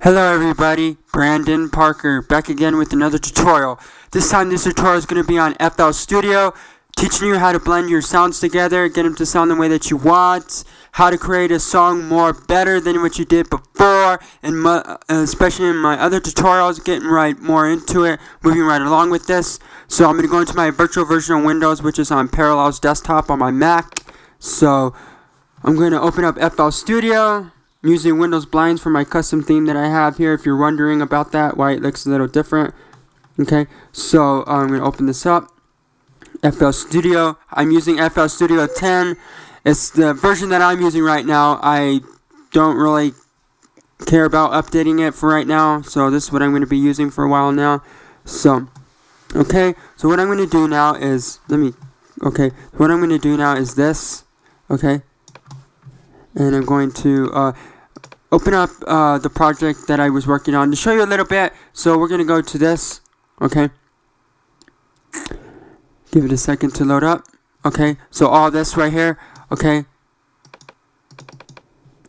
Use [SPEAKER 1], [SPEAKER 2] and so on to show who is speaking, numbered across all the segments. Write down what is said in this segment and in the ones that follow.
[SPEAKER 1] Hello everybody, Brandon Parker back again with another tutorial. This time this tutorial is going to be on FL Studio, teaching you how to blend your sounds together, get them to sound the way that you want, how to create a song more better than what you did before, and especially in my other tutorials, getting more into it, moving right along with this. So I'm going to go into my virtual version of Windows, which is on Parallels Desktop on my Mac. So I'm going to open up FL Studio. I'm using Windows blinds for my custom theme that I have here, if you're wondering about that, why it looks a little different. Okay, so I'm going to open this up. FL Studio. I'm using FL Studio 10. It's the version that I'm using right now. I don't really care about updating it for right now, so this is what I'm going to be using for a while now. So, okay, so what I'm going to do now is, what I'm going to do now is this, okay? And I'm going to open up the project that I was working on to show you a little bit. So we're going to go to this, okay? Give it a second to load up, okay? So all this right here, okay?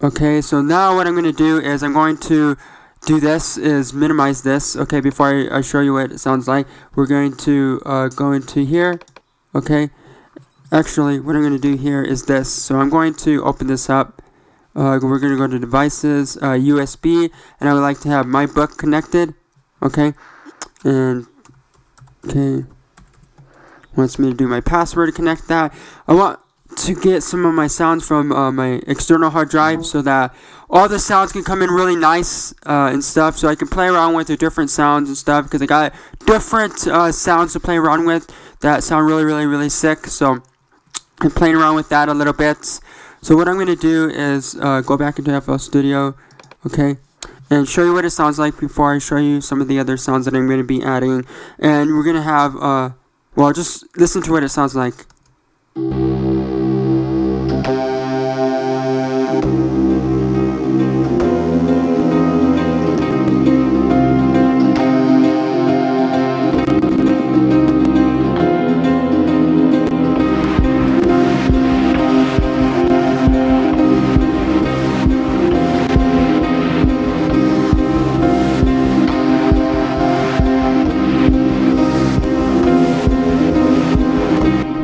[SPEAKER 1] Okay, so now what I'm going to do is I'm going to do this, is minimize this, okay? Before I show you what it sounds like, we're going to go into here, okay? Actually, what I'm going to do here is this. So I'm going to open this up. We're going to go to devices, USB, and I would like to have my book connected. Okay, and okay, wants me to do my password to connect that. I want to get some of my sounds from my external hard drive so that all the sounds can come in really nice and stuff. So I can play around with the different sounds and stuff, because I got different sounds to play around with that sound really sick. So I'm playing around with that a little bit. So what I'm going to do is go back into FL Studio, okay, and show you what it sounds like before I show you some of the other sounds that I'm going to be adding. And we're going to have, well, just listen to what it sounds like.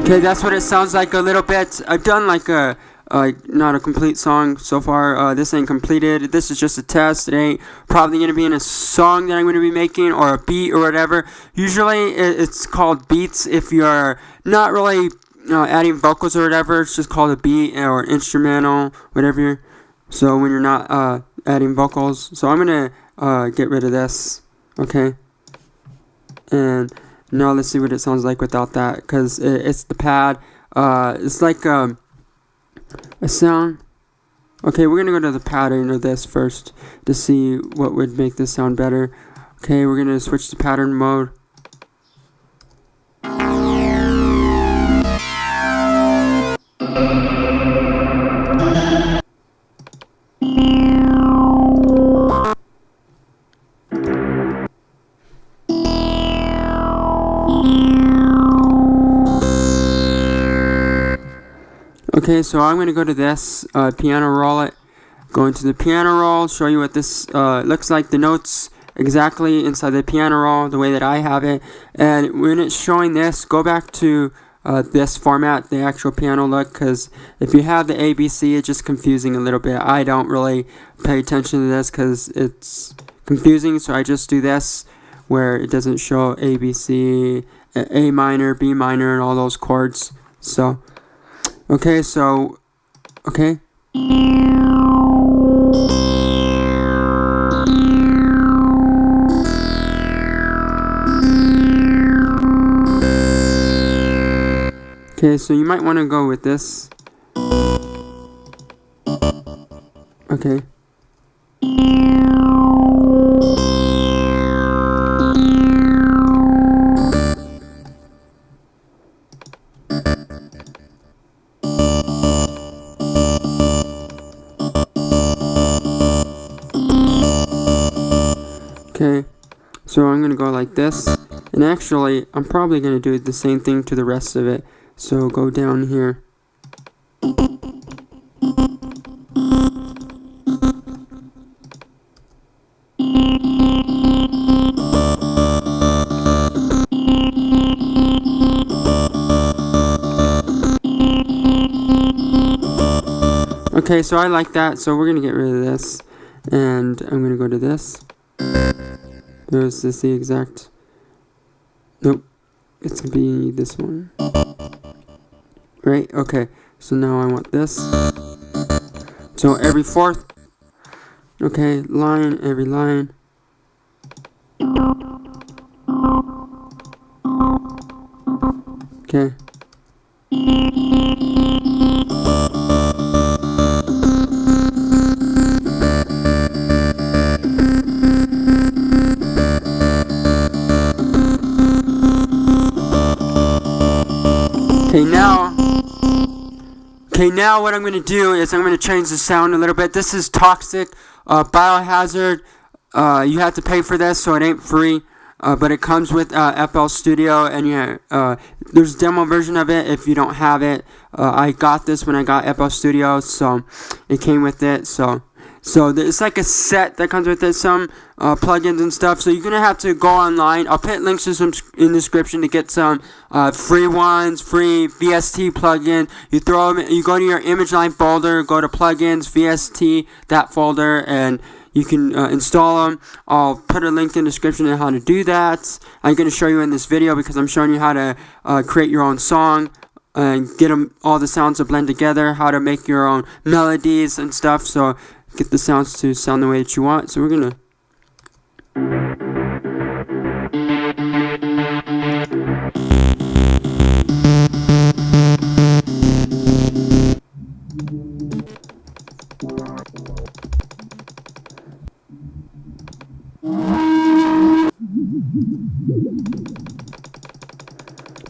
[SPEAKER 1] Okay, that's what it sounds like a little bit. I've done like not a complete song so far. This ain't completed. This is just a test. It ain't probably going to be in a song that I'm going to be making, or a beat or whatever. Usually it's called beats if you're not really adding vocals or whatever. It's just called a beat or instrumental, whatever. So when you're not adding vocals. So I'm going to get rid of this. Okay. And now let's see what it sounds like without that, because it's the pad. It's like a sound. Okay, we're going to go to the pattern of this first to see what would make this sound better. Okay, we're going to switch to pattern mode. Okay, so I'm going to go to this, piano roll it. Go into the piano roll, show you what this looks like, the notes exactly inside the piano roll, the way that I have it. And when it's showing this, go back to this format, the actual piano look, because if you have the ABC, it's just confusing a little bit. I don't really pay attention to this because it's confusing, so I just do this, where it doesn't show ABC, A minor, B minor, and all those chords. So okay, so, okay. Okay, so you might want to go with this. Okay. Okay, so I'm going to go like this, and actually I'm probably going to do the same thing to the rest of it. So go down here. Okay, so I like that, so we're gonna get rid of this, and I'm gonna go to this. Is this the exact? Nope, it's gonna be this one. Right? Okay, so now I want this. So every fourth. Okay, line, every line. Okay. Okay, now what I'm going to do is I'm going to change the sound a little bit. This is Toxic Biohazard. You have to pay for this, so it ain't free. But it comes with FL Studio, and there's a demo version of it if you don't have it. I got this when I got FL Studio, so it came with it. So it's like a set that comes with it, some plugins and stuff. So you're gonna have to go online. I'll put links to some in the description to get some free ones, free VST plugin. You throw them. You go to your image line folder, go to plugins, VST, that folder, and you can install them. I'll put a link in the description on how to do that. I'm going to show you in this video because I'm showing you how to create your own song and get all the sounds to blend together, how to make your own melodies and stuff. So get the sounds to sound the way that you want. So we're going to...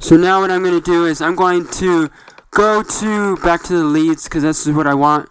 [SPEAKER 1] So now what I'm going to do is I'm going to go back to the leads because this is what I want.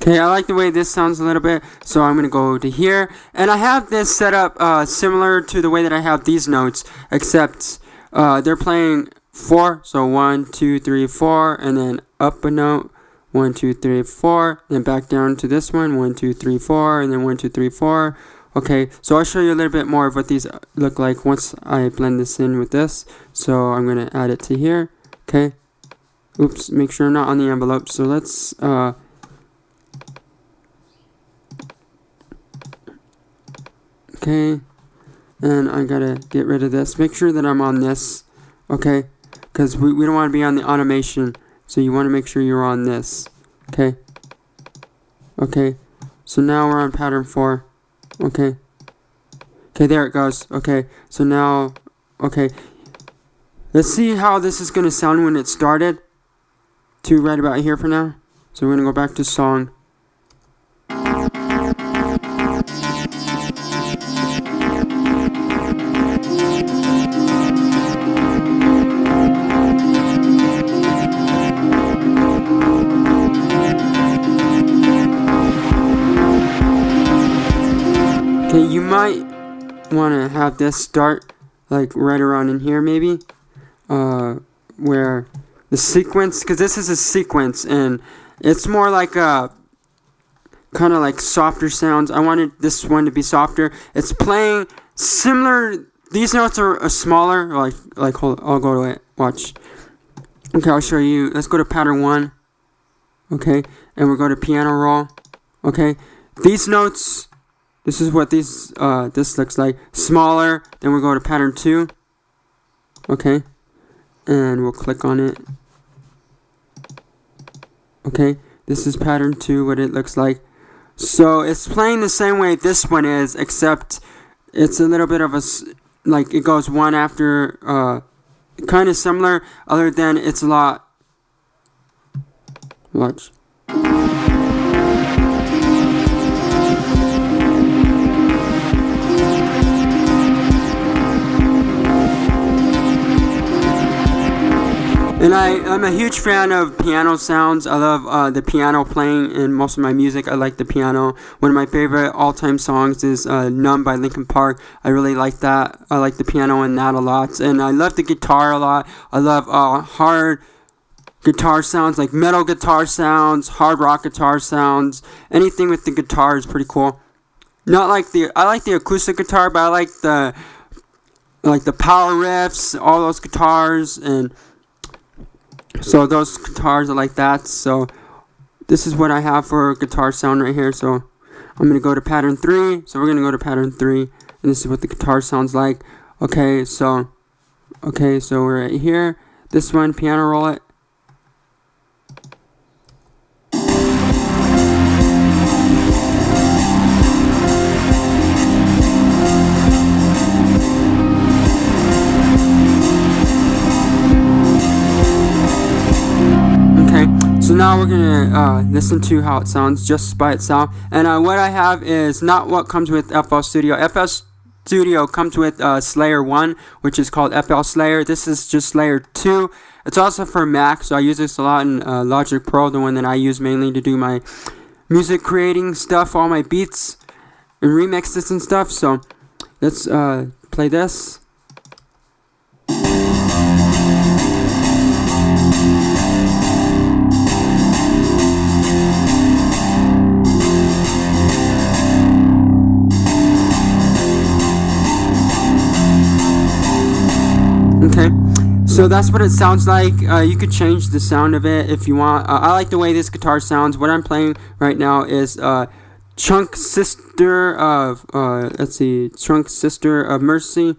[SPEAKER 1] Okay, I like the way this sounds a little bit, so I'm going to go to here. And I have this set up similar to the way that I have these notes, except they're playing 4. So 1, 2, 3, 4, and then up a note. 1, 2, 3, 4, then back down to this one. 1, 2, 3, 4, and then 1, 2, 3, 4. Okay, so I'll show you a little bit more of what these look like once I blend this in with this. So I'm going to add it to here. Okay. Oops, make sure I'm not on the envelope. So let's... Okay, and I gotta get rid of this. Make sure that I'm on this, okay, because we don't want to be on the automation, so you want to make sure you're on this, okay. Okay, so now we're on pattern 4, okay. Okay, there it goes, okay, so now, okay, let's see how this is going to sound when it started, to right about here for now. So we're going to go back to song. Okay, you might want to have this start like right around in here maybe, where the sequence, because this is a sequence and it's more like a kind of like softer sounds. I wanted this one to be softer. It's playing similar. These notes are smaller. Hold, I'll go to it. Watch. Okay, I'll show you. Let's go to pattern 1. Okay, and we'll go to piano roll. Okay, these notes. This is what this looks like. Smaller. Then we'll go to pattern 2. Okay. And we'll click on it. Okay. This is pattern 2, what it looks like. So it's playing the same way this one is, except it's a little bit of a, like it goes one after, kind of similar, other than it's a lot. Watch. And I'm a huge fan of piano sounds. I love the piano playing in most of my music. I like the piano. One of my favorite all-time songs is Numb by Linkin Park. I really like that. I like the piano in that a lot. And I love the guitar a lot. I love hard guitar sounds, like metal guitar sounds, hard rock guitar sounds. Anything with the guitar is pretty cool. I like the acoustic guitar, but I like the power riffs, all those guitars, and so those guitars are like that. So this is what I have for guitar sound right here. So I'm going to go to pattern 3. So we're going to go to pattern 3. And this is what the guitar sounds like. Okay, so we're right here. This one, piano roll it. So now we're going to listen to how it sounds just by itself. And what I have is not what comes with FL Studio. FL Studio comes with Slayer 1, which is called FL Slayer. This is just Slayer 2. It's also for Mac, so I use this a lot in Logic Pro, the one that I use mainly to do my music creating stuff, all my beats and remixes and stuff. So let's play this. Okay, so that's what it sounds like. You could change the sound of it if you want. I like the way this guitar sounds. What I'm playing right now is Chunk Sister of Chunk Sister of Mercy.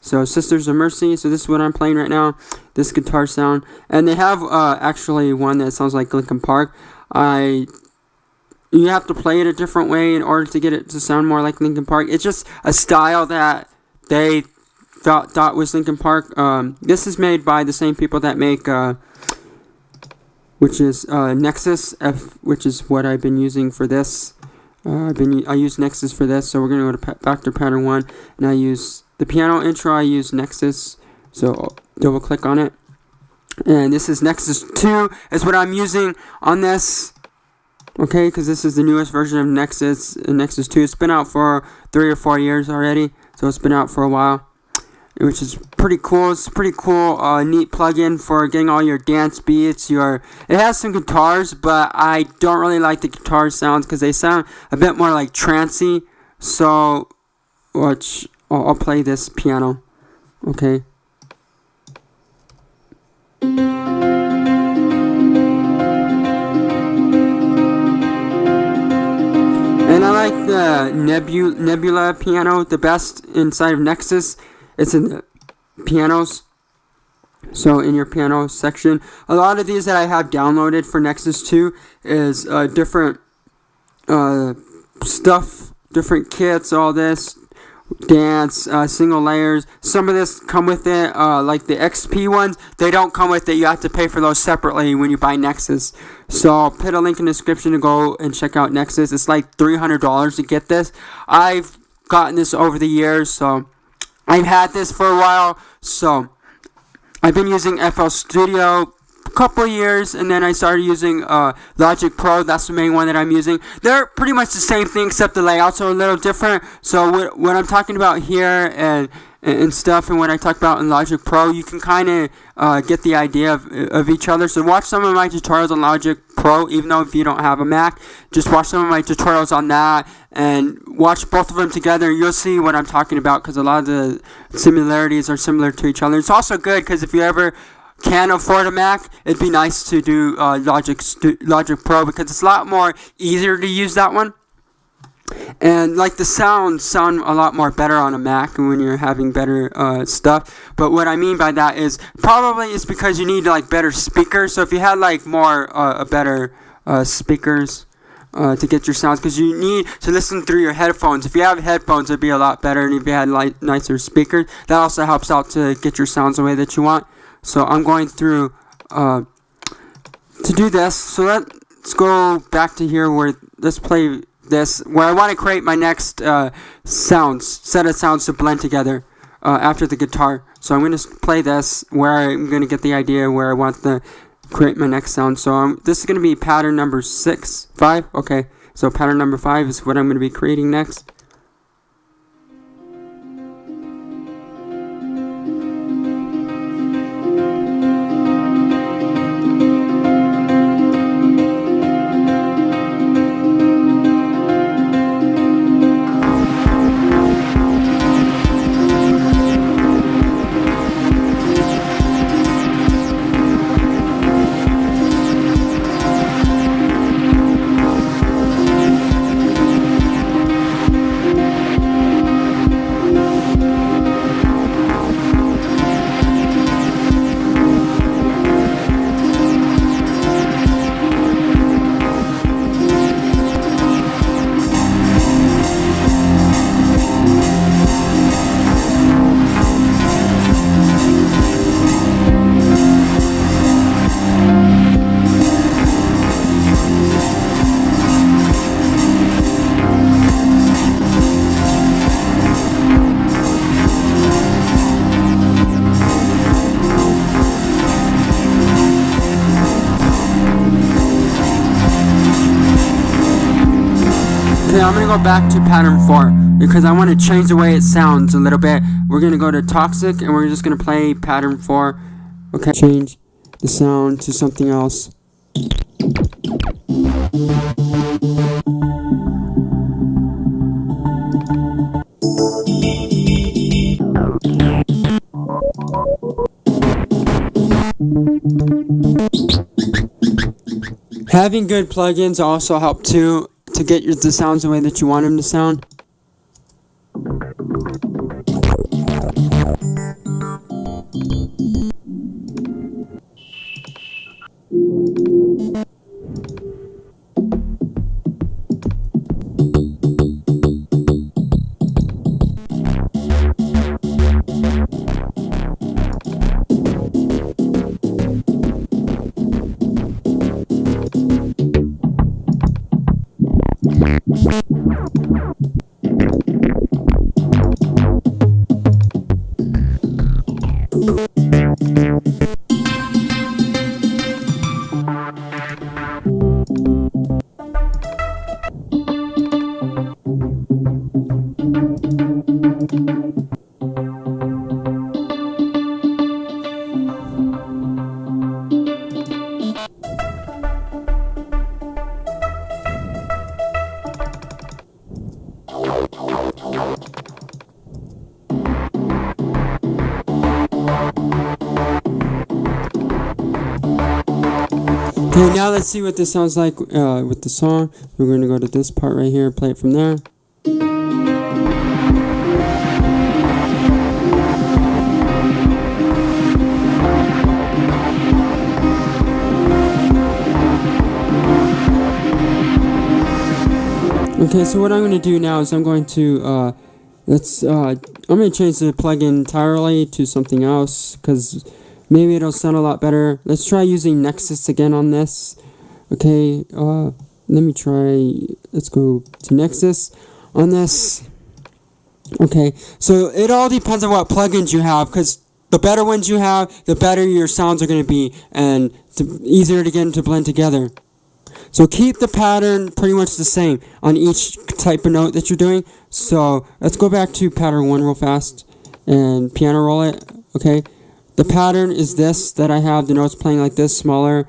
[SPEAKER 1] So Sisters of Mercy. So this is what I'm playing right now. This guitar sound, and they have actually one that sounds like Linkin Park. You have to play it a different way in order to get it to sound more like Linkin Park. It's just a style that they thought was Linkin Park. This is made by the same people that make, which is Nexus F, which is what I've been using for this. I use Nexus for this, so we're gonna go to back to pattern 1, and I use the piano intro. I use Nexus, so I'll double click on it, and this is Nexus 2. Is what I'm using on this. Okay, because this is the newest version of Nexus 2. It's been out for 3 or 4 years already, so it's been out for a while, which is pretty cool. It's pretty cool, neat plugin for getting all your dance beats. It has some guitars, but I don't really like the guitar sounds because they sound a bit more like trancey. So, I'll play this piano. Okay. And I like the Nebula Piano the best inside of Nexus. It's in the pianos, so in your piano section. A lot of these that I have downloaded for Nexus 2 is different stuff, different kits, all this, dance, single layers. Some of this come with it, like the XP ones, they don't come with it. You have to pay for those separately when you buy Nexus. So I'll put a link in the description to go and check out Nexus. It's like $300 to get this. I've gotten this over the years, so I've had this for a while, so I've been using FL Studio a couple of years, and then I started using Logic Pro. That's the main one that I'm using. They're pretty much the same thing, except the layouts are a little different. So what I'm talking about here and stuff, and what I talk about in Logic Pro, you can kind of get the idea of each other. So watch some of my tutorials on Logic Pro, even though if you don't have a Mac, just watch some of my tutorials on that, and watch both of them together. You'll see what I'm talking about, because a lot of the similarities are similar to each other. It's also good because if you ever can afford a Mac, it'd be nice to do Logic Pro, because it's a lot more easier to use that one. And like the sound a lot more better on a Mac when you're having better stuff. But what I mean by that is probably it's because you need like better speakers. So if you had like more better speakers to get your sounds, because you need to listen through your headphones. If you have headphones, it'd be a lot better. And if you had like nicer speakers, that also helps out to get your sounds the way that you want. So I'm going through to do this. So let's go back to here where let's play this where I want to create my next set of sounds to blend together after the guitar. So I'm going to play this where I'm going to get the idea where I want to create my next sound. So this is going to be pattern number 5. Okay, so pattern number 5 is what I'm going to be creating next. Okay, I'm going to go back to pattern 4 because I want to change the way it sounds a little bit. We're going to go to Toxic and we're just going to play pattern 4. Okay, change the sound to something else. Having good plugins also help too to get the sounds the way that you want them to sound. Okay, now let's see what this sounds like with the song. We're going to go to this part right here, play it from there. Okay, so what I'm going to do now is I'm going to I'm going to change the plugin entirely to something else because maybe it'll sound a lot better. Let's try using Nexus again on this. Okay, let me try. Let's go to Nexus on this. Okay, so it all depends on what plugins you have, because the better ones you have, the better your sounds are going to be, and easier to get them to blend together. So keep the pattern pretty much the same on each type of note that you're doing. So let's go back to pattern 1 real fast and piano roll it. Okay. The pattern is this that I have the notes playing like this, smaller,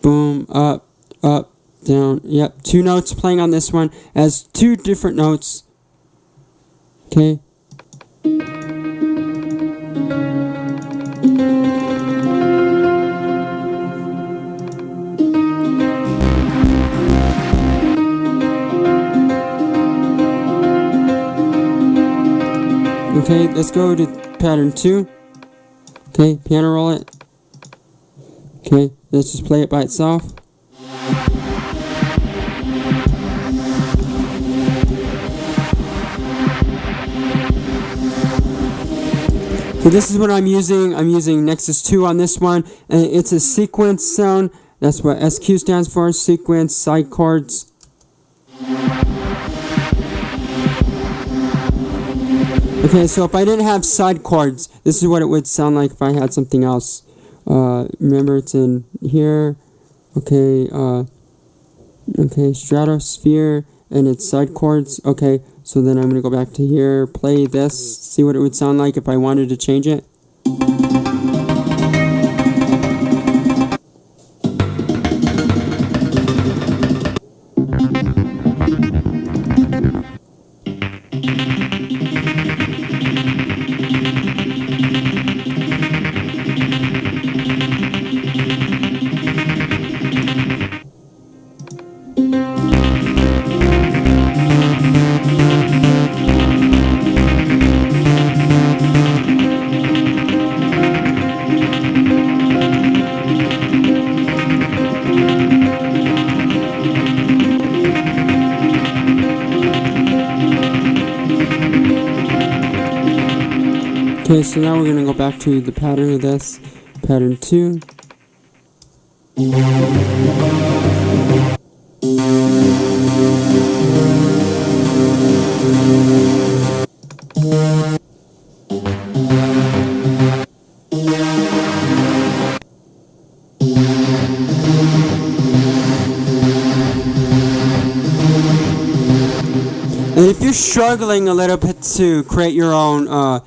[SPEAKER 1] boom, up, up, down. Yep, 2 notes playing on this one as 2 different notes. Okay. Okay, let's go to pattern 2. Okay, piano roll it. Okay, let's just play it by itself. So this is what I'm using. I'm using Nexus 2 on this one, and it's a sequence sound. That's what SQ stands for, sequence, side chords. Okay, so if I didn't have side chords, this is what it would sound like if I had something else. Remember, it's in here. Okay, okay, stratosphere, and it's side chords. Okay, so then I'm going to go back to here, play this, see what it would sound like if I wanted to change it. Okay, so now we're going to go back to the pattern of this, pattern 2. And if you're struggling a little bit to create your own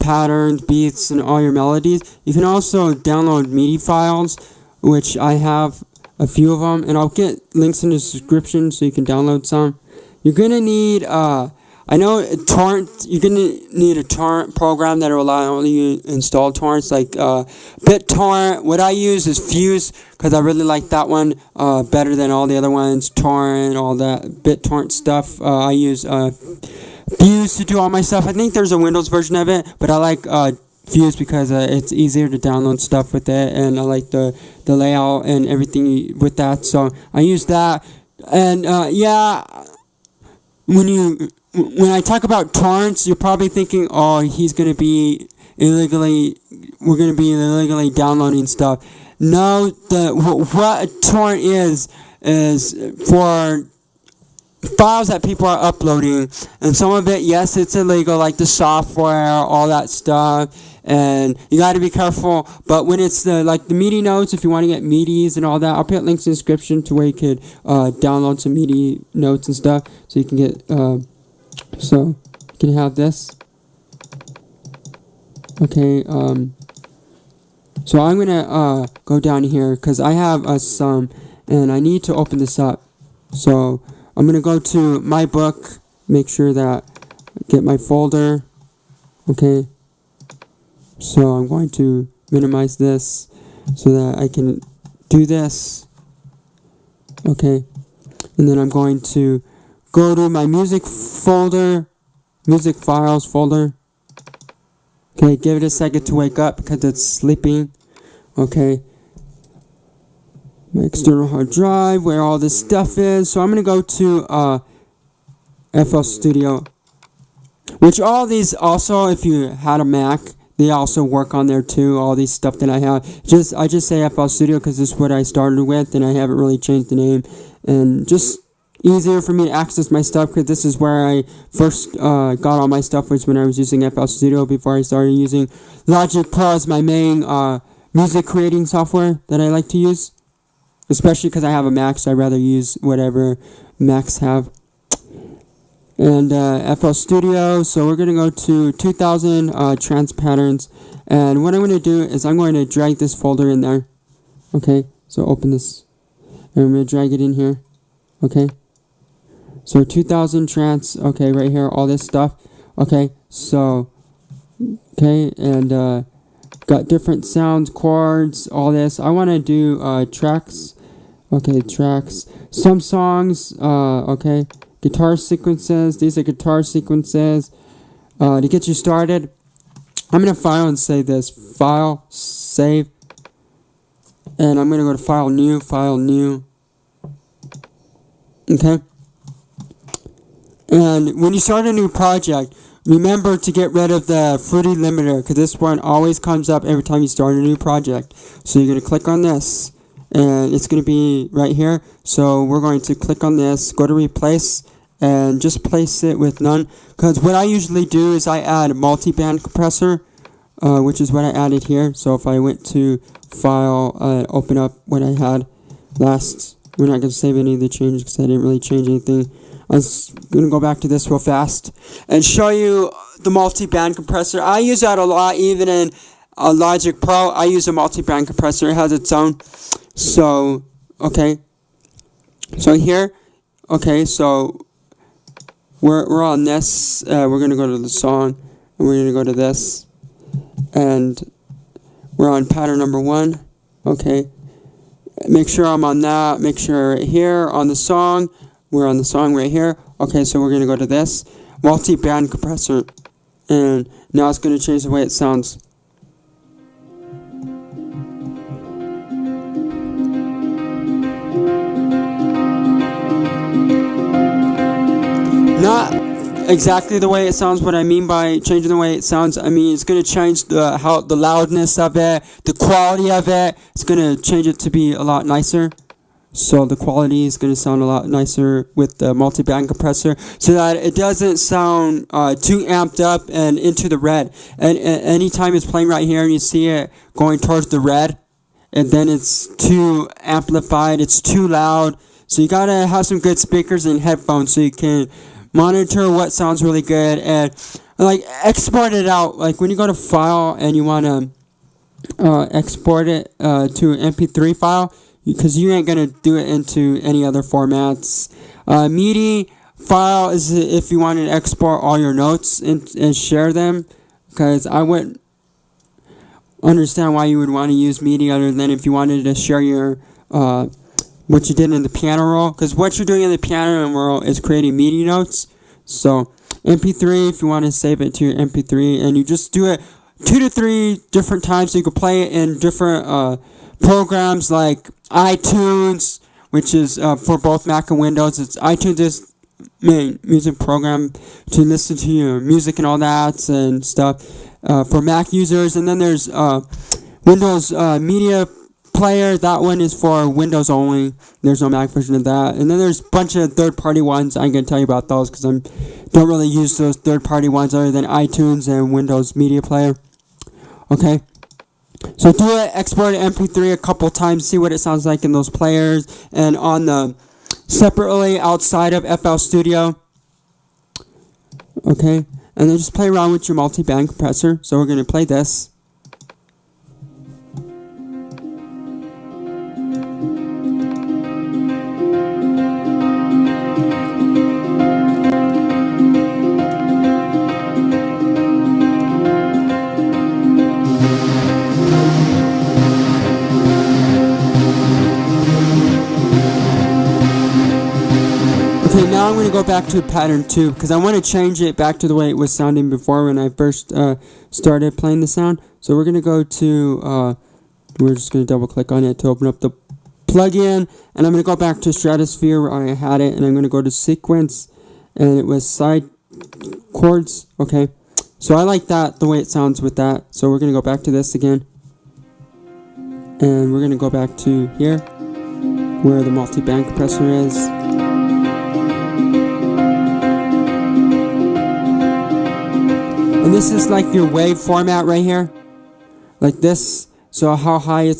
[SPEAKER 1] patterns, beats, and all your melodies, you can also download MIDI files, which I have a few of them, and I'll get links in the description so you can download some. You're gonna need I know you're gonna need a torrent program that will allow you to install torrents, like BitTorrent. What I use is Fuse, because I really like that one better than all the other ones. Torrent, all that BitTorrent stuff. I use Fuse to do all my stuff. I think there's a Windows version of it, but I like Fuse because it's easier to download stuff with it, and I like the layout and everything with that. So I use that, and yeah, when I talk about torrents, you're probably thinking, oh, we're gonna be illegally downloading stuff. No, what a torrent is for files that people are uploading, and some of it, yes, it's illegal, like the software, all that stuff, and you got to be careful. But when it's the MIDI notes, if you want to get MIDIs and all that, I'll put links in the description to where you could download some MIDI notes and stuff, so you can get so you can have this. Okay, so I'm gonna go down here because I have some, and I need to open this up. So I'm going to go to my book, make sure that I get my folder. Okay, so I'm going to minimize this so that I can do this. Okay, and then I'm going to go to my music folder, music files folder. Okay, give it a second to wake up because it's sleeping. Okay. My external hard drive, where all this stuff is. So I'm going to go to FL Studio, which all these also, if you had a Mac, they also work on there too, all these stuff that I have. I just say FL Studio because this is what I started with, and I haven't really changed the name. And just easier for me to access my stuff, because this is where I first got all my stuff, was when I was using FL Studio before I started using Logic Pro as my main music creating software that I like to use. Especially because I have a Mac, so I'd rather use whatever Macs have. And FL Studio, so we're going to go to 2000 trance patterns. And what I'm going to do is I'm going to drag this folder in there. Okay, so open this. And I'm going to drag it in here. Okay. So 2000 trance, okay, right here, all this stuff. Okay, so, okay, and got different sounds, chords, all this. I want to do tracks. Okay, tracks. Some songs, okay. Guitar sequences. These are guitar sequences. To get you started, I'm going to file and save this. File, save. And I'm going to go to File, New. Okay. And when you start a new project, remember to get rid of the fruity limiter, because this one always comes up every time you start a new project. So you're going to click on this, and it's going to be right here. So we're going to click on this, go to replace, and just place it with none. Because what I usually do is I add a multiband compressor, which is what I added here. So if I went to file, open up what I had last, we're not going to save any of the changes because I didn't really change anything. I'm going to go back to this real fast and show you the multi-band compressor. I use that a lot, even in Logic Pro. I use a multi-band compressor. It has its own. So, okay. So here, okay, so we're on this. We're going to go to the song, and we're going to go to this. And we're on pattern number 1. Okay. Make sure I'm on that. Make sure right here on the song. We're on the song right here. Okay, so we're going to go to this multi-band compressor. And now it's going to change the way it sounds. Not exactly the way it sounds. What I mean by changing the way it sounds, I mean it's going to change the loudness of it, the quality of it. It's going to change it to be a lot nicer. So the quality is going to sound a lot nicer with the multi-band compressor, so that it doesn't sound too amped up and into the red. And anytime it's playing right here and you see it going towards the red, and then it's too amplified, it's too loud. So you got to have some good speakers and headphones so you can monitor what sounds really good and like export it out. Like when you go to file and you want to export it to an MP3 file, because you ain't going to do it into any other formats. MIDI file is if you want to export all your notes and share them, because I wouldn't understand why you would want to use MIDI other than if you wanted to share your what you did in the piano roll, because what you're doing in the piano roll is creating MIDI notes. So MP3, if you want to save it to your MP3, and you just do it 2 to 3 different times, so you can play it in different programs like iTunes, which is for both Mac and Windows. iTunes is main music program to listen to your music and all that and stuff for Mac users. And then there's Windows Media Player. That one is for Windows only. There's no Mac version of that. And then there's a bunch of third-party ones. I ain't gonna tell you about those because I don't really use those third-party ones other than iTunes and Windows Media Player. Okay. So do it, export MP3 a couple times, see what it sounds like in those players, and on the separately outside of FL Studio. Okay, and then just play around with your multi-band compressor. So we're going to play this. Okay, now I'm going to go back to pattern 2 because I want to change it back to the way it was sounding before when I first started playing the sound. So we're going to go to, we're just going to double click on it to open up the plugin, and I'm going to go back to Stratosphere where I had it, and I'm going to go to sequence, and it was side chords. Okay, so I like that, the way it sounds with that. So we're going to go back to this again, and we're going to go back to here where the multi-band compressor is. And this is like your wave format right here, like this. So how high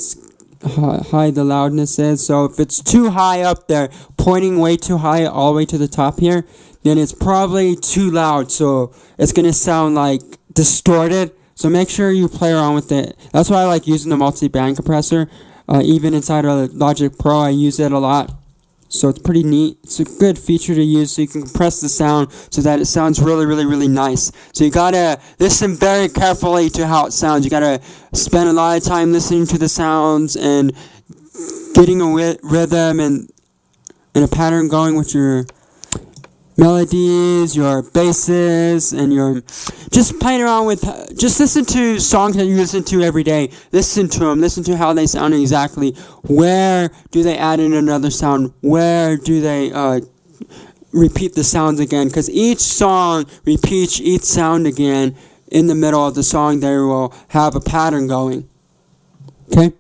[SPEAKER 1] high the loudness is. So if it's too high up there, pointing way too high all the way to the top here, then it's probably too loud. So it's gonna sound like distorted. So make sure you play around with it. That's why I like using the multi-band compressor. Even inside of Logic Pro, I use it a lot. So it's pretty neat. It's a good feature to use so you can compress the sound so that it sounds really, really, really nice. So you gotta listen very carefully to how it sounds. You gotta spend a lot of time listening to the sounds and getting a rhythm and a pattern going with your melodies, your basses, and your just playing around with. Just listen to songs that you listen to every day. Listen to them. Listen to how they sound exactly. Where do they add in another sound? Where do they repeat the sounds again, because each song repeats each sound again in the middle of the song. They will have a pattern going. Okay,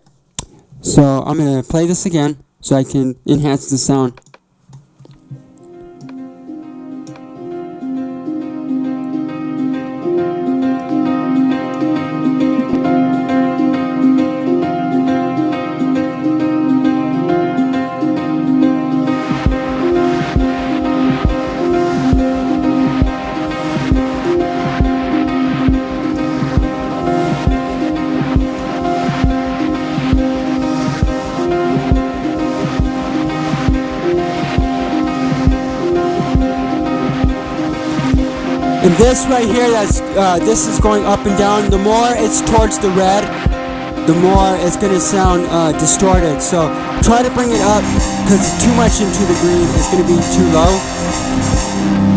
[SPEAKER 1] so I'm going to play this again so I can enhance the sound. And this right here, this is going up and down. The more it's towards the red, the more it's going to sound distorted. So try to bring it up, because too much into the green is going to be too low.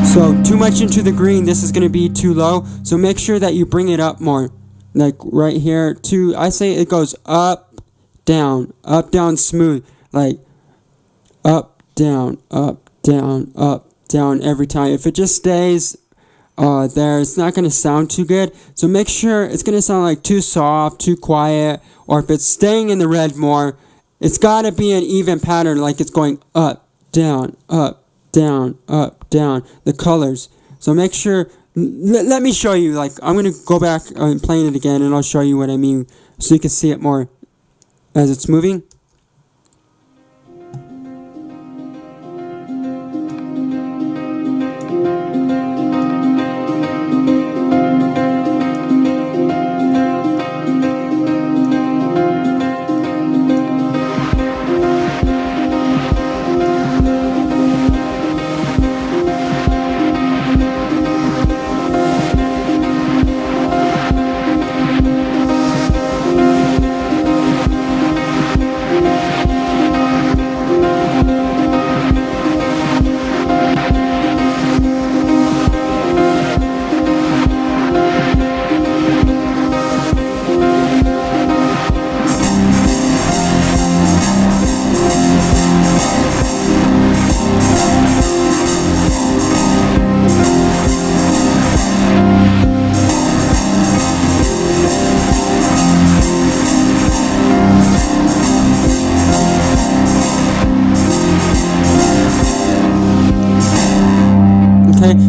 [SPEAKER 1] So too much into the green, this is going to be too low. So make sure that you bring it up more. Like right here, I say it goes up, down, smooth. Like up, down, every time. If it just stays there, it's not going to sound too good. So make sure it's going to sound like too soft, too quiet, or if it's staying in the red more, it's got to be an even pattern, like it's going up, down, the colors. So make sure, let me show you, like I'm going to go back and play it again, and I'll show you what I mean so you can see it more as it's moving.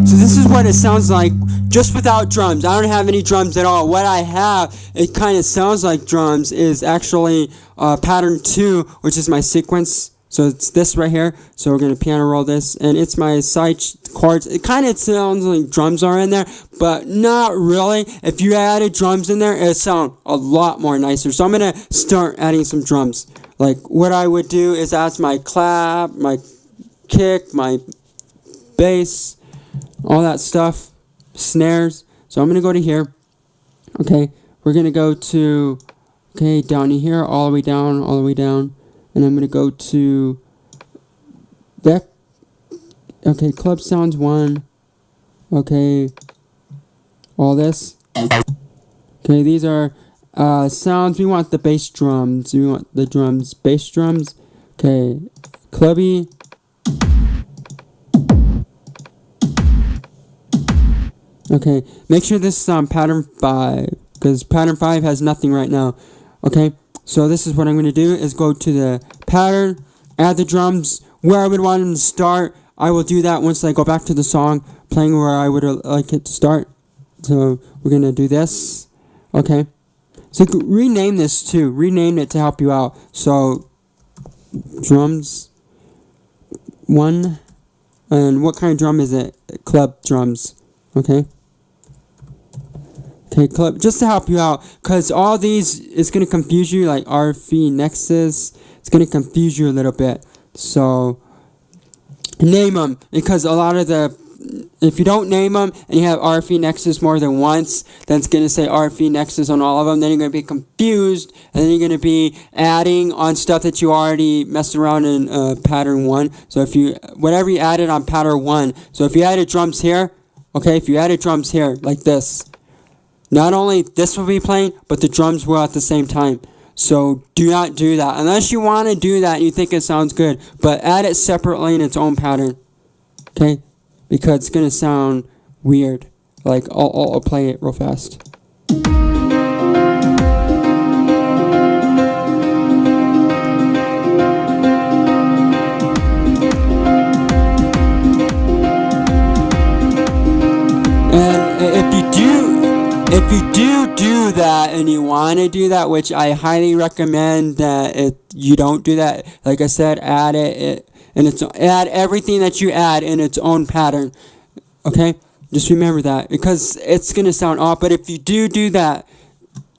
[SPEAKER 1] So this is what it sounds like just without drums. I don't have any drums at all. What I have, it kind of sounds like drums, is actually pattern 2, which is my sequence. So it's this right here. So we're going to piano roll this, and it's my side chords. It kind of sounds like drums are in there, but not really. If you added drums in there, it would sound a lot more nicer. So I'm going to start adding some drums. Like what I would do is add my clap, my kick, my bass, all that stuff, snares. So I'm going to go to here. Okay, we're going to go to, down here, all the way down. And I'm going to go to that. Okay, club sounds 1. Okay, all this. Okay, these are sounds. We want the bass drums. We want the drums, bass drums. Okay, clubby. Okay, make sure this is on pattern 5, because pattern 5 has nothing right now. Okay, so this is what I'm going to do, is go to the pattern, add the drums, where I would want them to start. I will do that once I go back to the song, playing where I would like it to start. So we're going to do this. Okay, so rename this too. Rename it to help you out. So drums 1, and what kind of drum is it? Club drums. Okay, club, just to help you out, because all these is going to confuse you, like RF Nexus. It's going to confuse you a little bit. So name them, because a lot of if you don't name them and you have RF Nexus more than once, then it's going to say RF Nexus on all of them. Then you're going to be confused, and then you're going to be adding on stuff that you already messed around in pattern 1. So whatever you added on pattern 1, so if you added drums here, okay, if you added drums here, like this, not only this will be playing, but the drums will at the same time. So do not do that, unless you want to do that and you think it sounds good, but add it separately in its own pattern. okay? Because it's gonna sound weird. Like I'll play it real fast. If you do that and you want to do that, which I highly recommend that you don't do that. Like I said, add add everything that you add in its own pattern. Okay, just remember that because it's gonna sound off. But if you do that,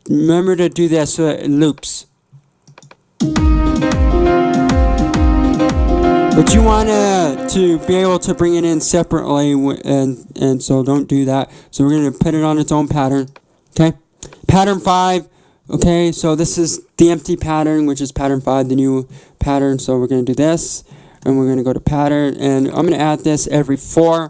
[SPEAKER 1] remember to do that so it loops. But you want to be able to bring it in separately, and so don't do that. So we're going to put it on its own pattern. Okay? Pattern 5. Okay, so this is the empty pattern, which is pattern 5, the new pattern. So we're going to do this, and we're going to go to pattern, and I'm going to add this every 4.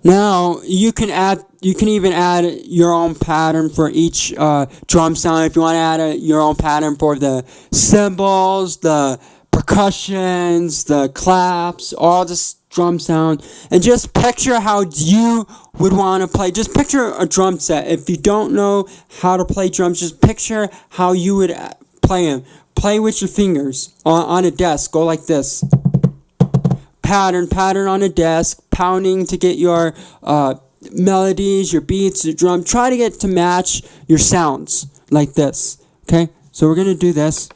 [SPEAKER 1] Now you can even add your own pattern for each drum sound. If you want to add your own pattern for the cymbals, the percussions, the claps, all this drum sound, and just picture how you would want to play. Just picture a drum set. If you don't know how to play drums, just picture how you would play them. Play with your fingers on a desk. Go like this. Pattern on a desk, pounding to get your melodies, your beats, your drum. Try to get to match your sounds like this. Okay, so we're gonna do this.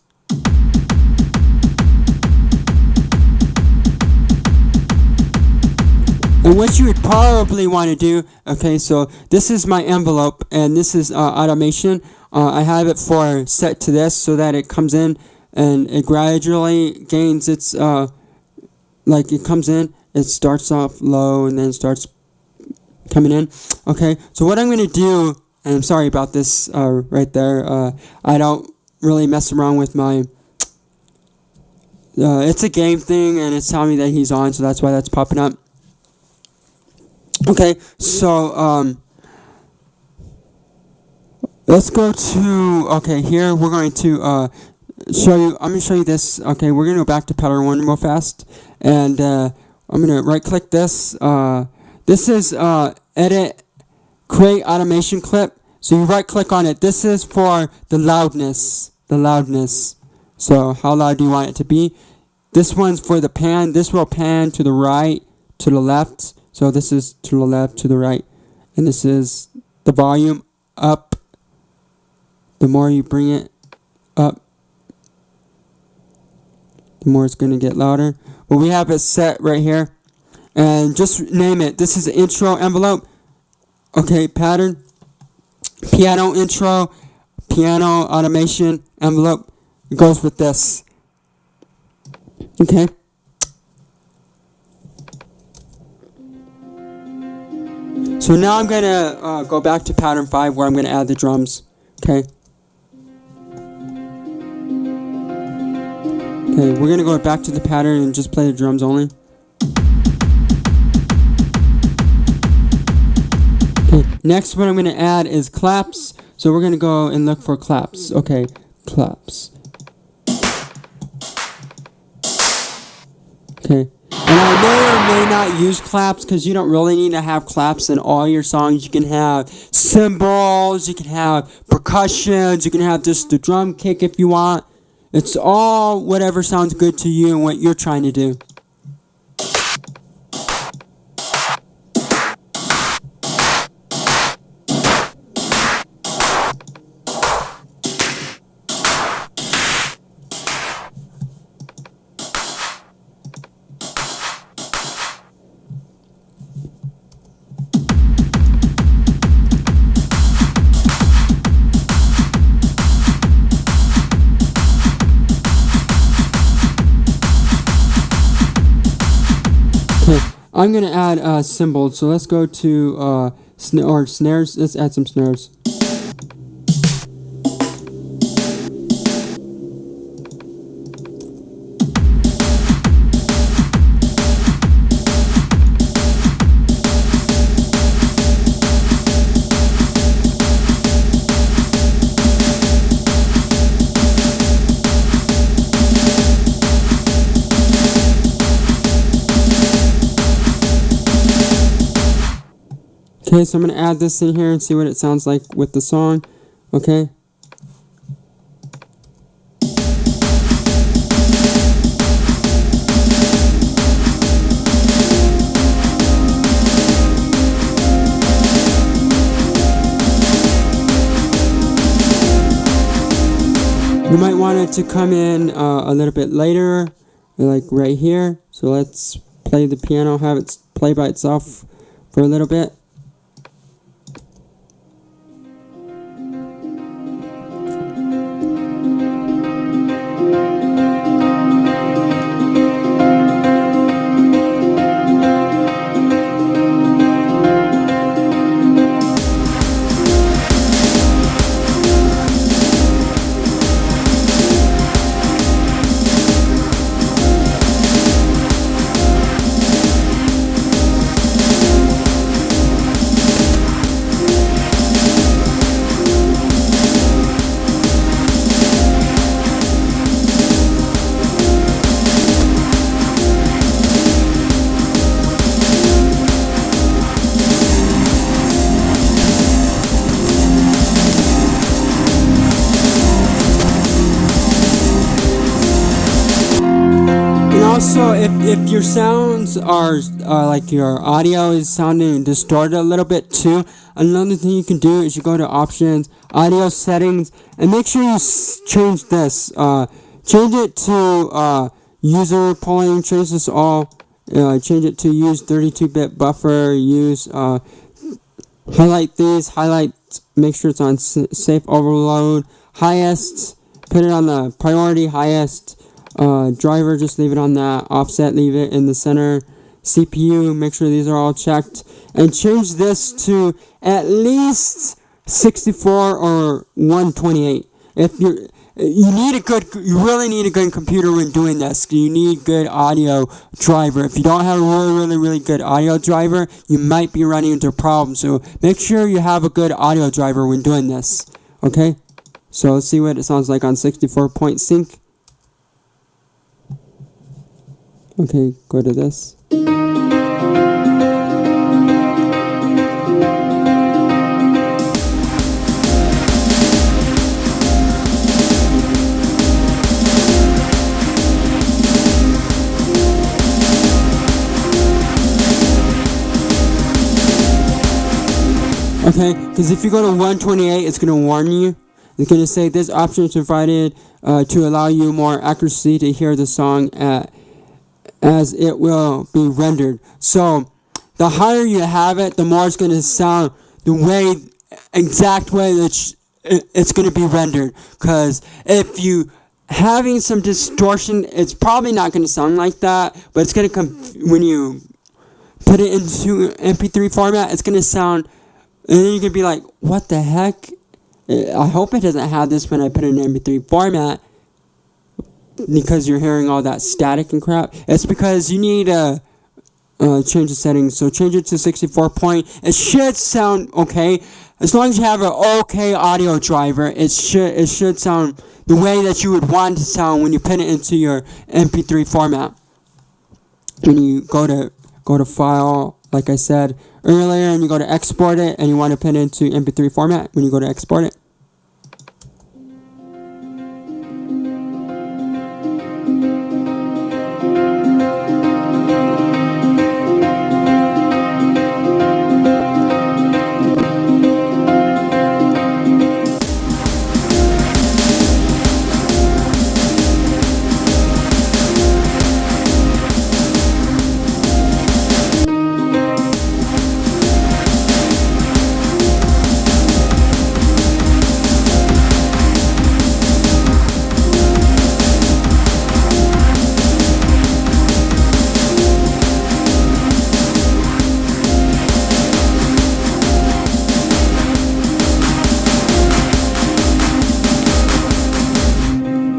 [SPEAKER 1] And what you would probably want to do, okay, so this is my envelope, and this is automation. I have it set to this so that it comes in and it gradually gains its like it comes in, it starts off low and then starts coming in. Okay, so what I'm going to do, and I'm sorry about this right there, I don't really mess around with my, it's a game thing and it's telling me that he's on, so that's why that's popping up. Okay, so let's go to, okay, here we're going to I'm going to show you this. Okay, we're going to go back to pattern 1 real fast. And I'm going to right click this. This is edit, create automation clip. So you right click on it. This is for the loudness. So how loud do you want it to be? This one's for the pan. This will pan to the right, to the left. So this is to the left, to the right. And this is the volume up. The more you bring it up, the more it's going to get louder. But we have it set right here. And just name it. This is the intro envelope. Okay, pattern. Piano intro. Piano automation envelope. It goes with this. Okay. So now I'm going to go back to pattern 5 where I'm going to add the drums. Okay. Okay, we're going to go back to the pattern and just play the drums only. Okay, next what I'm going to add is claps. So we're going to go and look for claps. Okay, claps. Okay, and I may or may not use claps because you don't really need to have claps in all your songs. You can have cymbals, you can have percussions, you can have just the drum kick if you want. It's all whatever sounds good to you and what you're trying to do. I'm going to add cymbals, so let's go to snares. Let's add some snares. Okay, so I'm going to add this in here and see what it sounds like with the song. Okay. You might want it to come in a little bit later, like right here. So let's play the piano, have it play by itself for a little bit. Also, if your sounds are like your audio is sounding distorted a little bit too, another thing you can do is you go to options, audio settings, and make sure you change this. Change it to user polling, change this all, change it to use 32-bit buffer, use highlight these, make sure it's on safe overload, highest, put it on the priority highest. Driver, just leave it on that. Offset, leave it in the center. CPU, make sure these are all checked. And change this to at least 64 or 128. If you really need a good computer when doing this. You need good audio driver. If you don't have a really good audio driver, you might be running into problems. So make sure you have a good audio driver when doing this. Okay? So let's see what it sounds like on 64-point sync. Okay, go to this. Okay, because if you go to 128, it's going to warn you. It's going to say this option is provided to allow you more accuracy to hear the song as it will be rendered. So the higher you have it, the more it's going to sound the exact way that it's going to be rendered. Because if you having some distortion, it's probably not going to sound like that, but it's going to come when you put it into MP3 format, it's going to sound, and then you're going to be like, what the heck? I hope it doesn't have this when I put it in MP3 format. Because you're hearing all that static and crap. It's because you need to change the settings. So change it to 64-point. It should sound okay. As long as you have an okay audio driver, it should sound the way that you would want it to sound when you put it into your MP3 format. When you go to file, like I said earlier, and you go to export it, and you want to put it into MP3 format, when you go to export it.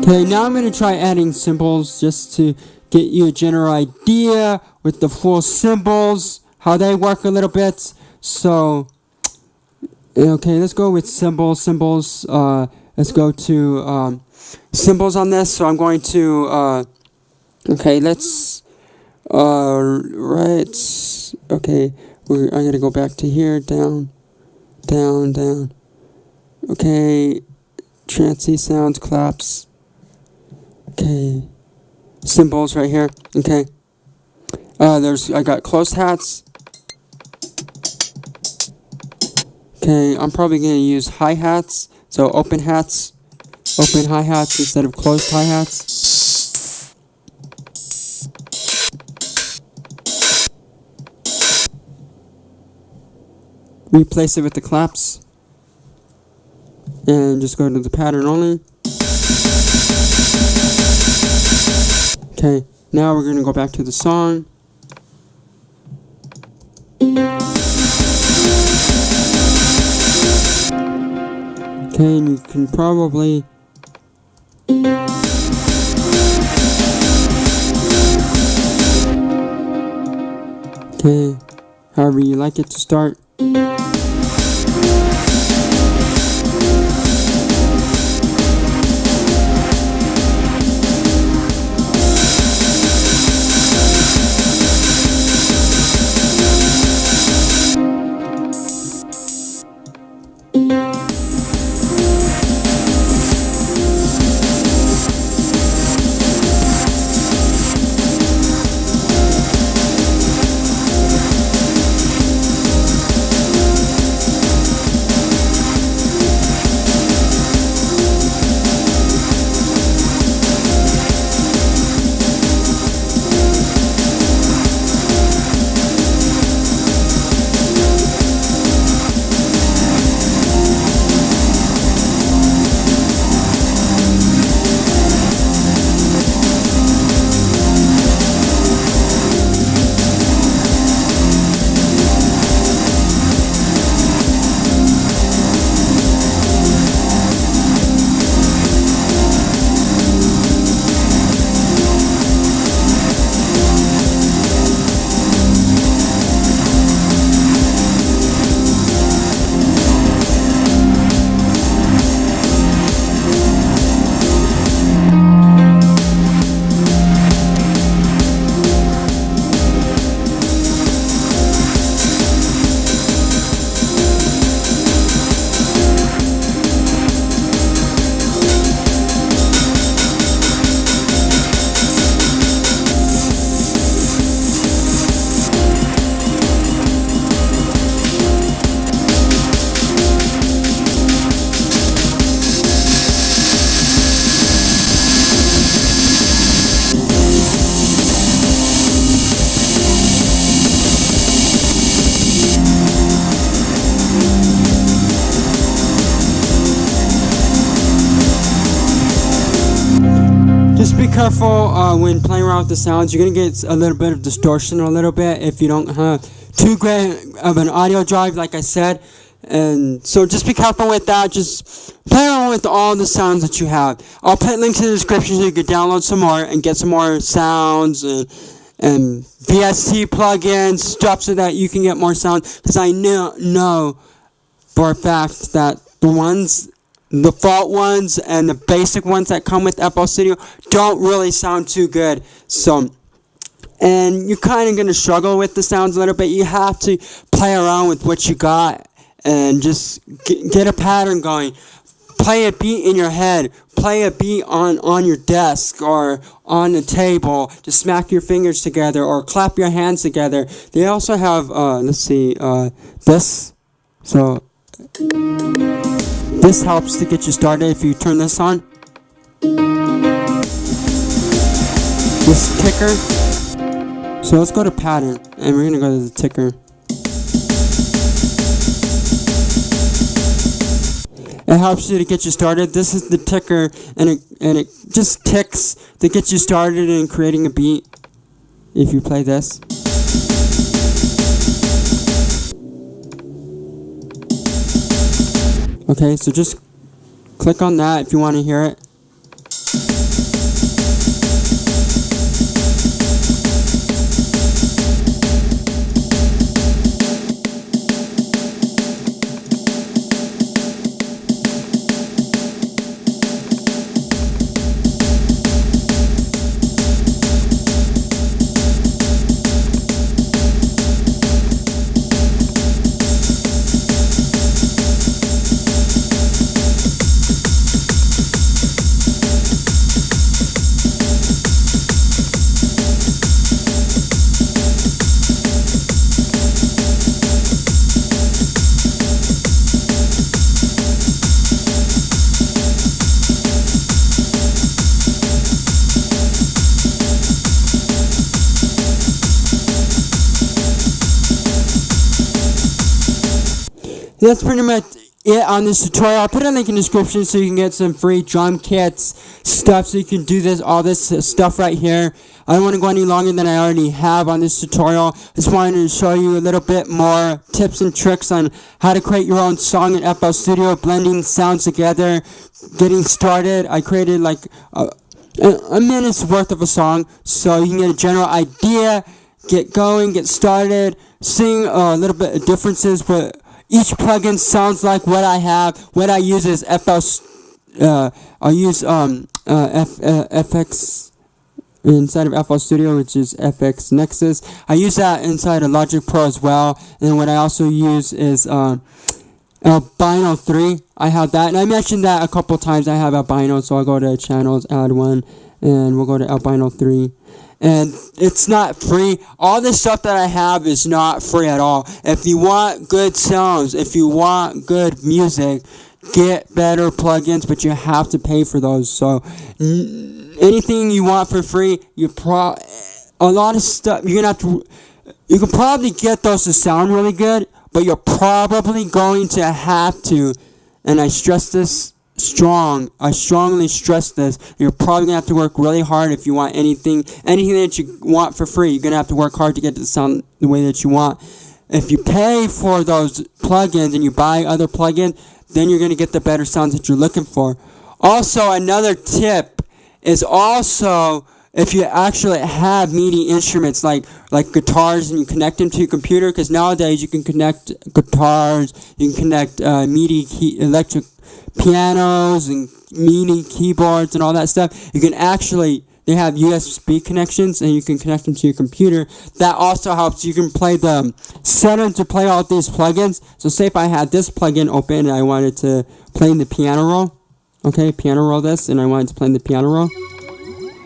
[SPEAKER 1] Okay, now I'm going to try adding symbols just to get you a general idea with the full symbols, how they work a little bit. So, okay, let's go with symbols. Let's go to symbols on this. So I'm going to, okay, let's, okay, I gotta go back to here, down, down, down. Okay, trancy sounds, claps. Okay, cymbals right here. Okay, I got closed hats. Okay, I'm probably gonna use hi-hats, so open hats, open hi-hats instead of closed hi-hats. Replace it with the claps, and just go to the pattern only. Okay, now we're gonna go back to the song. Okay, and you can probably however you like it to start. Just be careful when playing around with the sounds. You're going to get a little bit of distortion a little bit if you don't have too great of an audio drive, like I said. And so just be careful with that. Just play around with all the sounds that you have. I'll put links in the description so you can download some more and get some more sounds and VST plugins, stuff so that you can get more sound. Because I know for a fact that the default ones and the basic ones that come with FL Studio don't really sound too good. So, and you're kind of going to struggle with the sounds a little bit. You have to play around with what you got and just get a pattern going. Play a beat in your head. Play a beat on your desk or on the table. Just smack your fingers together or clap your hands together. They also have, this. So, this helps to get you started if you turn this on. This ticker. So let's go to pattern and we're going to go to the ticker. It helps you to get you started. This is the ticker, and it just ticks to get you started in creating a beat. If you play this. Okay, so just click on that if you want to hear it. that's pretty much it on this tutorial. I'll put a link in the description so you can get some free drum kits stuff, so you can do all this stuff right here. I don't want to go any longer than I already have on this tutorial. Just wanted to show you a little bit more tips and tricks on how to create your own song in FL Studio, blending sounds together, getting started. I created like a minute's worth of a song, so you can get a general idea, get going, get started, seeing a little bit of differences, but each plugin sounds like what I have. What I use is I use FX inside of FL Studio, which is FX Nexus. I use that inside of Logic Pro as well. And what I also use is Albino 3. I have that, and I mentioned that a couple times. I have Albino, so I'll go to channels, add one, and we'll go to Albino 3. And it's not free. All this stuff that I have is not free at all. If you want good sounds, if you want good music, get better plugins, but you have to pay for those. So anything you want for free, a lot of stuff you're gonna have to. You can probably get those to sound really good, but you're probably going to have to, and I stress this I strongly stress this, you're probably gonna have to work really hard if you want anything that you want for free. You're gonna have to work hard to get the sound the way that you want. If you pay for those plugins and you buy other plugins, then you're gonna get the better sounds that you're looking for. Also, another tip is also, if you actually have MIDI instruments like guitars, and you connect them to your computer, because nowadays you can connect guitars, you can connect MIDI electric pianos and MIDI keyboards and all that stuff. You can actually, they have USB connections, and you can connect them to your computer. That also helps. You can play the settings to play all these plugins. So say if I had this plugin open and I wanted to play in the piano roll, okay, piano roll this, and I wanted to play in the piano roll.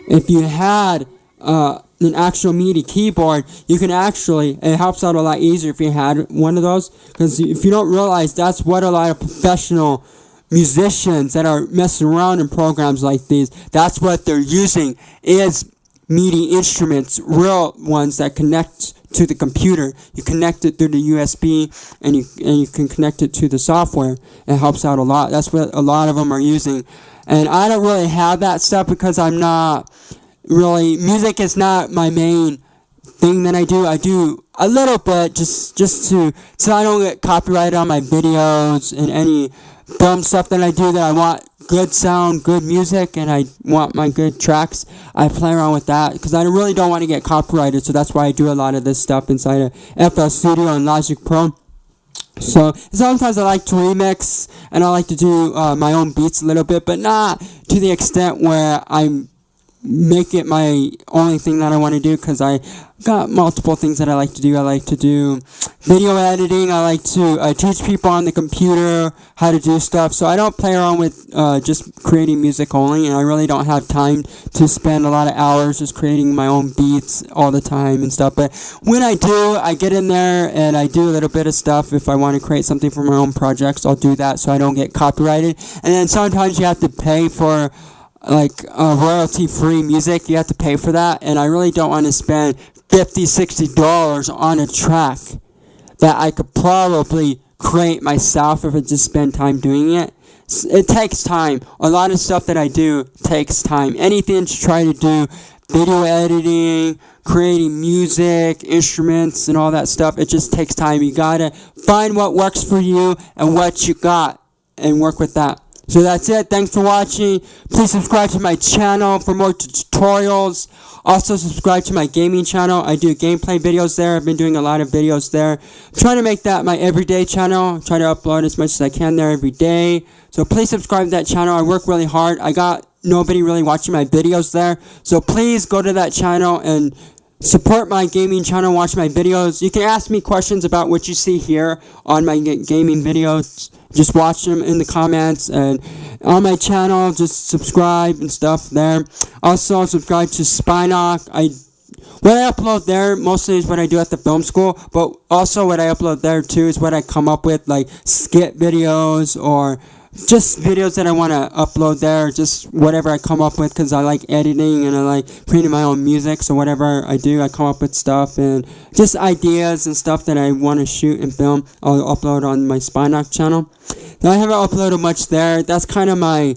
[SPEAKER 1] If you had an actual MIDI keyboard, you can actually, it helps out a lot easier if you had one of those, because if you don't realize, that's what a lot of professional musicians that are messing around in programs like these, that's what they're using, is MIDI instruments, real ones that connect to the computer. You connect it through the USB, and you can connect it to the software. It helps out a lot. That's what a lot of them are using. And I don't really have that stuff because I'm not really, music is not my main thing that I do. I do a little bit just so I don't get copyrighted on my videos and any dumb stuff that I do, that I want good sound, good music, and I want my good tracks. I play around with that because I really don't want to get copyrighted, so that's why I do a lot of this stuff inside of FL Studio and Logic Pro. So sometimes I like to remix, and I like to do my own beats a little bit, but not to the extent where I make it my only thing that I want to do, because I got multiple things that I like to do. I like to do video editing. I like to teach people on the computer how to do stuff. So I don't play around with just creating music only, and I really don't have time to spend a lot of hours just creating my own beats all the time and stuff. But when I do, I get in there and I do a little bit of stuff. If I want to create something for my own projects, I'll do that so I don't get copyrighted. And then sometimes you have to pay for royalty-free music. You have to pay for that, and I really don't want to spend $50-$60 on a track that I could probably create myself if I just spend time doing it. It takes time. A lot of stuff that I do takes time. Anything to try to do, video editing, creating music, instruments, and all that stuff, it just takes time. You gotta find what works for you and what you got and work with that. So that's it. Thanks for watching. Please subscribe to my channel for more tutorials. Also subscribe to my gaming channel. I do gameplay videos there. I've been doing a lot of videos there. I'm trying to make that my everyday channel. Try to upload as much as I can there every day. So please subscribe to that channel. I work really hard. I got nobody really watching my videos there. So please go to that channel and support my gaming channel. Watch my videos. You can ask me questions about what you see here on my gaming videos. Just watch them in the comments, and on my channel, just subscribe and stuff there. Also, subscribe to Spinock. What I upload there mostly is what I do at the film school, but also what I upload there too is what I come up with, like skit videos or just videos that I want to upload there, just whatever I come up with, because I like editing and I like creating my own music. So whatever I do, I come up with stuff and just ideas and stuff that I want to shoot and film. I'll upload on my Spinock channel. Now I haven't uploaded much there. That's kind of my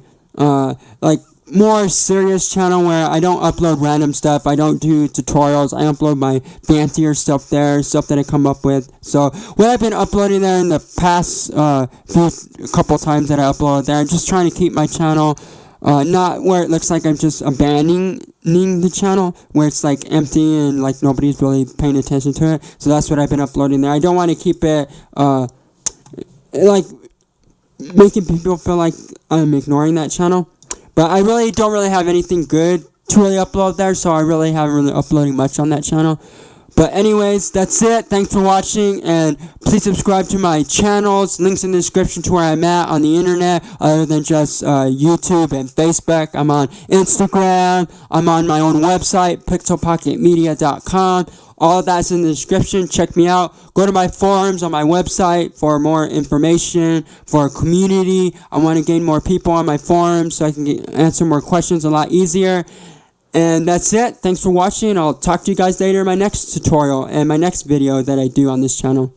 [SPEAKER 1] like more serious channel where I don't upload random stuff. I don't do tutorials. I upload my fancier stuff there, stuff that I come up with. So what I've been uploading there in the past couple times that I uploaded there, I'm just trying to keep my channel not where it looks like I'm just abandoning the channel, where it's like empty and like nobody's really paying attention to it. So that's what I've been uploading there. I don't want to keep it like making people feel like I'm ignoring that channel. But I really don't have anything good to really upload there, so I really haven't really uploading much on that channel. But anyways, that's it. Thanks for watching, and please subscribe to my channels. Links in the description to where I'm at on the internet, other than just YouTube and Facebook. I'm on Instagram. I'm on my own website, pixelpocketmedia.com. All of that's in the description. Check me out. Go to my forums on my website for more information, for a community. I want to gain more people on my forums so I can answer more questions a lot easier. And that's it. Thanks for watching. I'll talk to you guys later in my next tutorial and my next video that I do on this channel.